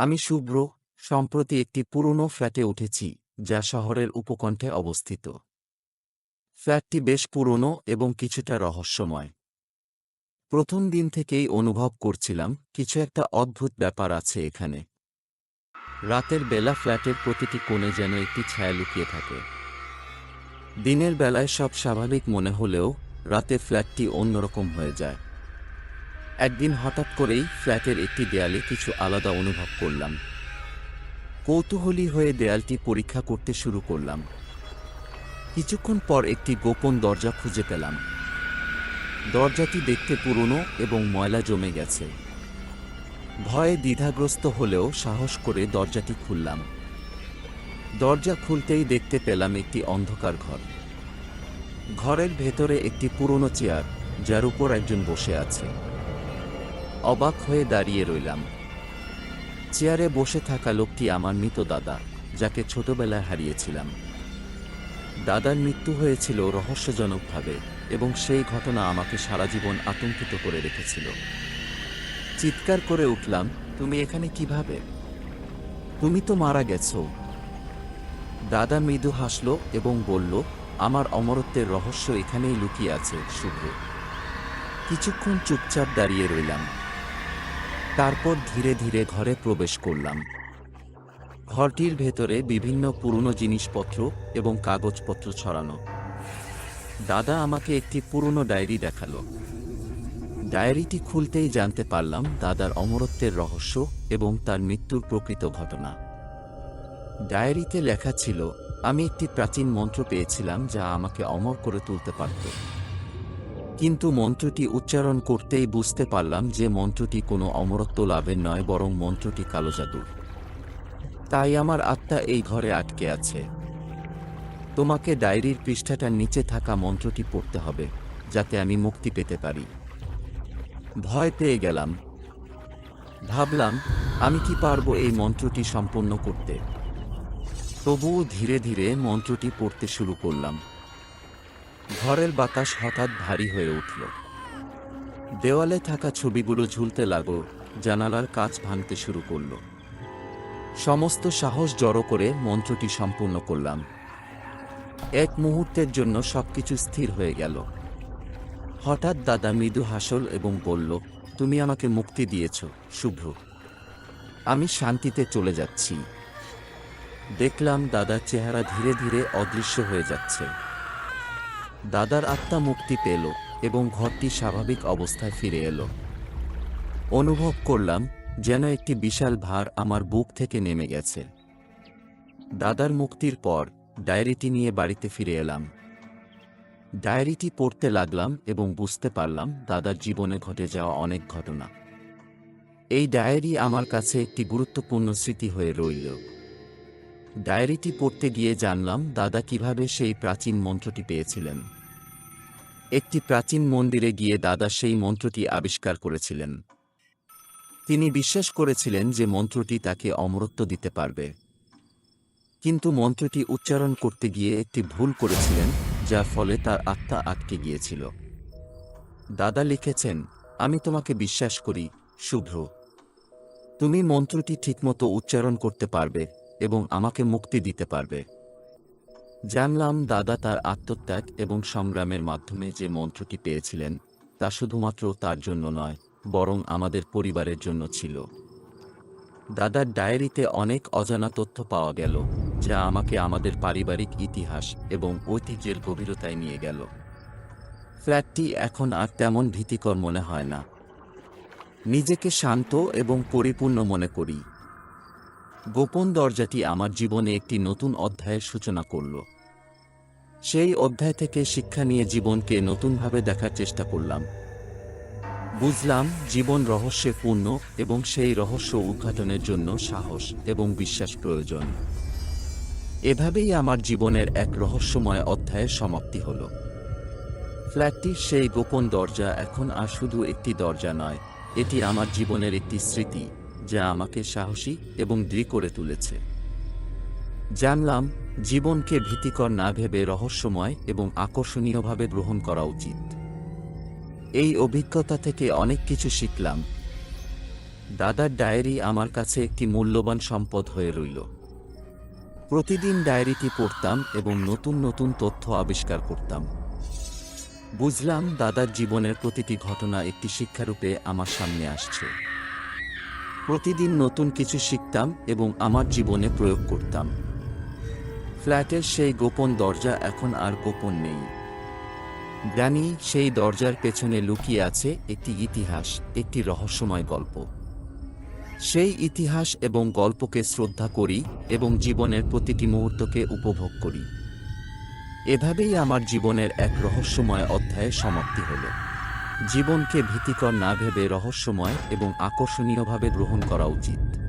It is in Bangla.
আমি শুভ্র, সম্প্রতি একটি পুরনো ফ্ল্যাটে উঠেছি, যা শহরের উপকণ্ঠে অবস্থিত। ফ্ল্যাটটি বেশ পুরনো এবং কিছুটা রহস্যময়। প্রথম দিন থেকেই অনুভব করছিলাম কিছু একটা অদ্ভুত ব্যাপার আছে এখানে। রাতের বেলা ফ্ল্যাটের প্রতিটি কোণে যেন একটি ছায়া লুকিয়ে থাকে। দিনের বেলায় সব স্বাভাবিক মনে হলেও রাতে ফ্ল্যাটটি অন্যরকম হয়ে যায়। একদিন হঠাৎ করেই ফ্ল্যাটের একটি দেয়ালে কিছু আলাদা অনুভব করলাম। কৌতূহলী হয়ে দেয়ালটি পরীক্ষা করতে শুরু করলাম। কিছুক্ষণ পর একটি গোপন দরজা খুঁজে পেলাম। দরজাটি দেখতে পুরনো এবং ময়লা জমে গেছে। ভয়ে দ্বিধাগ্রস্ত হলেও সাহস করে দরজাটি খুললাম। দরজা খুলতেই দেখতে পেলাম একটি অন্ধকার ঘর। ঘরের ভেতরে একটি পুরনো চেয়ার, যার উপর একজন বসে আছে। অবাক হয়ে দাঁড়িয়ে রইলাম। চেয়ারে বসে থাকা লোকটি আমার মৃত দাদা, যাকে ছোটবেলায় হারিয়েছিলাম। দাদার মৃত্যু হয়েছিল রহস্যজনকভাবে, এবং সেই ঘটনা আমাকে সারা জীবন আতঙ্কিত করে রেখেছিল। চিৎকার করে উঠলাম, তুমি এখানে কিভাবে? তুমি তো মারা গেছো। দাদা মৃদু হাসল এবং বলল, আমার অমরত্বের রহস্য এখানেই লুকিয়ে আছে, শুভ্র। কিছুক্ষণ চুপচাপ দাঁড়িয়ে রইলাম। তারপর ধীরে ধীরে ঘরে প্রবেশ করলাম। ঘরটির ভেতরে বিভিন্ন পুরনো জিনিসপত্র এবং কাগজপত্র ছড়ানো। দাদা আমাকে একটি পুরনো ডায়েরি দেখালো। ডায়েরিটি খুলতেই জানতে পারলাম দাদার অমরত্বের রহস্য এবং তার মৃত্যুর প্রকৃত ঘটনা। ডায়েরিতে লেখা ছিল, আমি একটি প্রাচীন মন্ত্র পেয়েছিলাম যা আমাকে অমর করে তুলতে পারত। কিন্তু মন্ত্রটি উচ্চারণ করতেই বুঝতে পারলাম যে মন্ত্রটি কোনো অমরত্ব লাভের নয়, বরং মন্ত্রটি কালো জাদুর। তাই আমার আত্মা এই ঘরে আটকে আছে। তোমাকে ডায়েরির পৃষ্ঠাটার নিচে থাকা মন্ত্রটি পড়তে হবে, যাতে আমি মুক্তি পেতে পারি। ভয় পেয়ে গেলাম। ভাবলাম, আমি কি পারবো এই মন্ত্রটি সম্পন্ন করতে? তবুও ধীরে ধীরে মন্ত্রটি পড়তে শুরু করলাম। ঘরের বাতাস হঠাৎ ভারী হয়ে উঠল। দেওয়ালে থাকা ছবিগুলো ঝুলতে লাগল, জানালার কাচ ভাঙতে শুরু করল। সমস্ত সাহস জড়ো করে মন্ত্রটি সম্পূর্ণ করলাম। এক মুহূর্তের জন্য সবকিছু স্থির হয়ে গেল। হঠাৎ দাদা মৃদু হাসল এবং বলল, তুমি আমাকে মুক্তি দিয়েছ, শুভ্র। আমি শান্তিতে চলে যাচ্ছি। দেখলাম দাদার চেহারা ধীরে ধীরে অদৃশ্য হয়ে যাচ্ছে। দাদার আত্মা মুক্তি পেল এবং ঘরটি স্বাভাবিক অবস্থায় ফিরে এলো। অনুভব করলাম যেন একটি বিশাল ভার আমার বুক থেকে নেমে গেছে। দাদার মুক্তির পর ডায়েরিটি নিয়ে বাড়িতে ফিরে এলাম। ডায়েরিটি পড়তে লাগলাম এবং বুঝতে পারলাম দাদার জীবনে ঘটে যাওয়া অনেক ঘটনা। এই ডায়েরি আমার কাছে একটি গুরুত্বপূর্ণ স্মৃতি হয়ে রইল। ডায়েরিটি পড়তে গিয়ে জানলাম দাদা কিভাবে সেই প্রাচীন মন্ত্রটি পেয়েছিলেন। একটি প্রাচীন মন্দিরে গিয়ে দাদা সেই মন্ত্রটি আবিষ্কার করেছিলেন। তিনি বিশ্বাস করেছিলেন যে মন্ত্রটি তাকে অমরত্ব দিতে পারবে। কিন্তু মন্ত্রটি উচ্চারণ করতে গিয়ে একটি ভুল করেছিলেন, যার ফলে তার আত্মা আটকে গিয়েছিল। দাদা লিখেছেন, আমি তোমাকে বিশ্বাস করি, শুভ্র। তুমি মন্ত্রটি ঠিকমতো উচ্চারণ করতে পারবে এবং আমাকে মুক্তি দিতে পারবে। জানলাম দাদা তার আত্মত্যাগ এবং সংগ্রামের মাধ্যমে যে মন্ত্রটি পেয়েছিলেন, তা শুধুমাত্র তার জন্য নয়, বরং আমাদের পরিবারের জন্য ছিল। দাদার ডায়েরিতে অনেক অজানা তথ্য পাওয়া গেল, যা আমাকে আমাদের পারিবারিক ইতিহাস এবং ঐতিহ্যের গভীরতায় নিয়ে গেল। ফ্ল্যাটটি এখন আর তেমন ভীতিকর মনে হয় না। নিজেকে শান্ত এবং পরিপূর্ণ মনে করি। গোপন দরজাটি আমার জীবনে একটি নতুন অধ্যায়ের সূচনা করল। সেই অধ্যায় থেকে শিক্ষা নিয়ে জীবনকে নতুনভাবে দেখার চেষ্টা করলাম। বুঝলাম জীবন রহস্যে পূর্ণ এবং সেই রহস্য উদ্ঘাটনের জন্য সাহস এবং বিশ্বাস প্রয়োজন। এভাবেই আমার জীবনের এক রহস্যময় অধ্যায়ের সমাপ্তি হল। ফ্ল্যাটটির সেই গোপন দরজা এখন আর শুধু একটি দরজা নয়, এটি আমার জীবনের একটি স্মৃতি, যা আমাকে সাহসী এবং দৃঢ় করে তুলেছে। জানলাম জীবনকে ভীতিকর না ভেবে রহস্যময় এবং আকর্ষণীয়ভাবে গ্রহণ করা উচিত। এই অভিজ্ঞতা থেকে অনেক কিছু শিখলাম। দাদার ডায়েরি আমার কাছে একটি মূল্যবান সম্পদ হয়ে রইল। প্রতিদিন ডায়েরিটি পড়তাম এবং নতুন নতুন তথ্য আবিষ্কার করতাম। বুঝলাম দাদার জীবনের প্রতিটি ঘটনা একটি শিক্ষারূপে আমার সামনে আসছে। প্রতিদিন নতুন কিছু শিখতাম এবং আমার জীবনে প্রয়োগ করতাম। ফ্ল্যাটের সেই গোপন দরজা এখন আর গোপন নেই। জানি সেই দরজার পেছনে লুকিয়ে আছে একটি ইতিহাস, একটি রহস্যময় গল্প। সেই ইতিহাস এবং গল্পকে শ্রদ্ধা করি এবং জীবনের প্রতিটি মুহূর্তকে উপভোগ করি। এভাবেই আমার জীবনের এক রহস্যময় অধ্যায়ের সমাপ্তি হল। জীবনকে ভীতিকর না ভেবে রহস্যময় এবং আকর্ষণীয়ভাবে গ্রহণ করা উচিত।